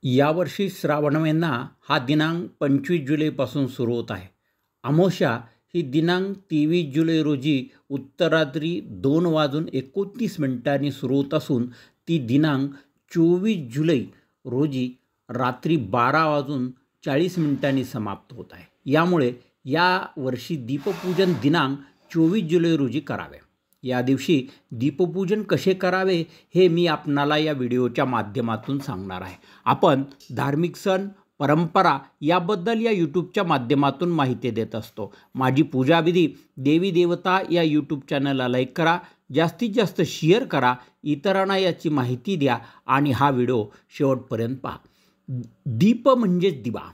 यावर्षी श्रावण महिना हा दिनांक 25 जुलैपासून सुरू होत आहे. अमावस्या ही दिनांक 23 जुलै रोजी उत्तरात्री 2:29 सुरू होत असून ती दिनांक 24 जुलै रोजी रात्री 12:40 समाप्त होत आहे. यामुळे या वर्षी दीपपूजन दिनांक 24 जुलै रोजी करावे. या दिवशी दीपपूजन कसे करावे हे मी आपणाला या व्हिडिओच्या माध्यमातून सांगणार आहे. आपण धार्मिक सण परंपरा याबद्दल या यूट्यूबच्या माध्यमातून माहिती देत असतो. माझी पूजाविधी देवी देवता या यूट्यूब चॅनलला लाईक करा, जास्तीत जास्त शेअर करा, इतरांना याची माहिती द्या आणि हा व्हिडिओ शेवटपर्यंत पहा. दीप म्हणजेच दिवा.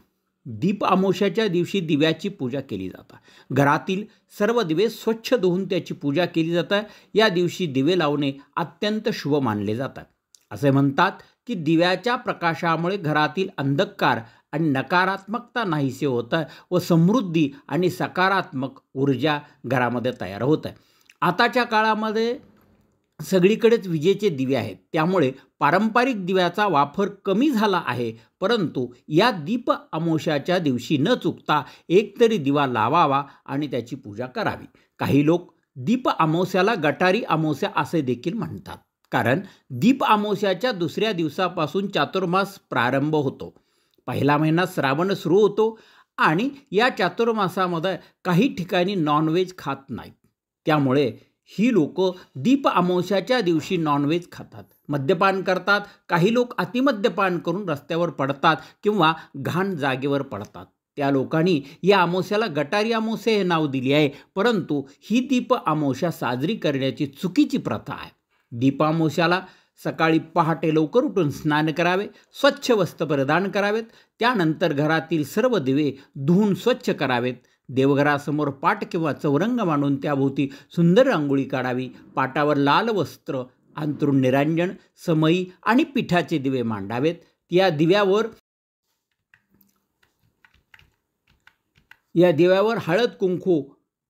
दीप अमावस्याच्या दिवशी दिव्याची पूजा केली जाते. घरातील सर्व दिवे स्वच्छ धुवून त्याची पूजा केली जाते. या दिवशी दिवे लावणे अत्यंत शुभ मानले जातात. असे म्हणतात की दिव्याच्या प्रकाशामुळे घरातील अंधकार आणि नकारात्मकता नाहीसे होतं व समृद्धी आणि सकारात्मक ऊर्जा घरामध्ये तयार होते. आताच्या काळामध्ये सगळीकडेच विजेचे दिवे आहेत, त्यामुळे पारंपरिक दिव्याचा वापर कमी झाला आहे. परंतु या दीप अमावस्याच्या दिवशी न चुकता एकतरी दिवा लावावा आणि त्याची पूजा करावी. काही लोक दीप अमावस्याला गटारी अमावस्या असे देखील म्हणतात, कारण दीप अमावस्याच्या दुसऱ्या दिवसापासून चातुर्मास प्रारंभ होतो. पहिला महिना श्रावण सुरू होतो आणि या चातुर्मासामध्ये काही ठिकाणी नॉनव्हेज खात नाहीत. त्यामुळे ही लोक दीप अमावस्याच्या दिवशी नॉनव्हेज खातात, मद्यपान करतात. काही लोक अतिमद्यपान करून रस्त्यावर पडतात किंवा घाण जागेवर पडतात. त्या लोकांनी या अमावस्याला गटारी अमावस्या हे नाव दिले आहे. परंतु ही दीप अमावस्या साजरी करण्याची चुकीची प्रथा आहे. दीप अमावस्याला सकाळी पहाटे लवकर उठून स्नान करावे, स्वच्छ वस्त्र परिधान करावेत. त्यानंतर घरातील सर्व दिवे धुवून स्वच्छ करावेत. देवघरासमोर पाट किंवा चौरंग मांडून त्याभोवती सुंदर रांगोळी काढावी. पाटावर लाल वस्त्र अंथरून निरांजन, समई आणि पिठाचे दिवे मांडावेत. या दिव्यावर हळद, कुंकू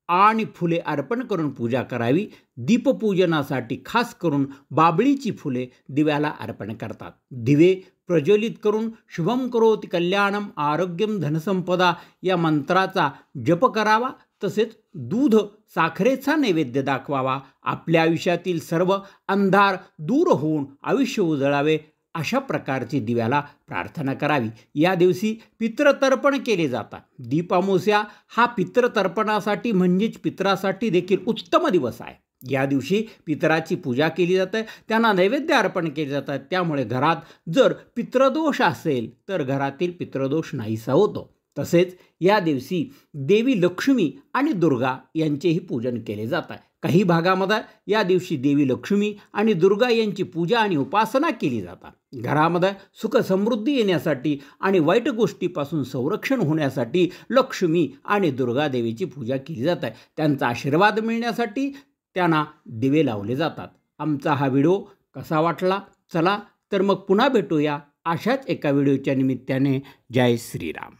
आणि फुले अर्पण करून पूजा करावी. दीपपूजनासाठी खास करून बाबळीची फुले दिव्याला अर्पण करतात. दिवे प्रज्वलित करून शुभम करोति कल्याणम आरोग्यम धनसंपदा या मंत्राचा जप करावा. तसेच दूध साखरेचा नैवेद्य दाखवावा. आपल्या आयुष्यातील सर्व अंधार दूर होऊन आयुष्य उजळावे अशा प्रकारची दिव्याला प्रार्थना करावी. या दिवशी पितृतर्पण केले जातात. दीप अमावस्या हा पितृतर्पणासाठी म्हणजेच पितरासाठी देखील उत्तम दिवस आहे. या दिवशी पितराची पूजा केली जाते, त्यांना नैवेद्य अर्पण केले जातात. त्यामुळे घरात जर पितृदोष असेल तर घरातील पितृदोष नाहीसा होतो. तसेच या दिवशी देवी लक्ष्मी आणि दुर्गा यांचेही पूजन केले जाते. काही भागामध्ये या दिवशी देवी लक्ष्मी आणि दुर्गा यांची पूजा आणि उपासना केली जातात. घरामध्ये सुख समृद्धी येण्यासाठी आणि वाईट गोष्टीपासून संरक्षण होण्यासाठी लक्ष्मी आणि दुर्गा देवीची पूजा केली जाते. त्यांचा आशीर्वाद मिळण्यासाठी त्यांना दिवे लावले जातात. आमचा हा व्हिडिओ कसा वाटला? चला तर मग पुन्हा भेटूया अशाच एका व्हिडिओच्या निमित्ताने. जय श्रीराम.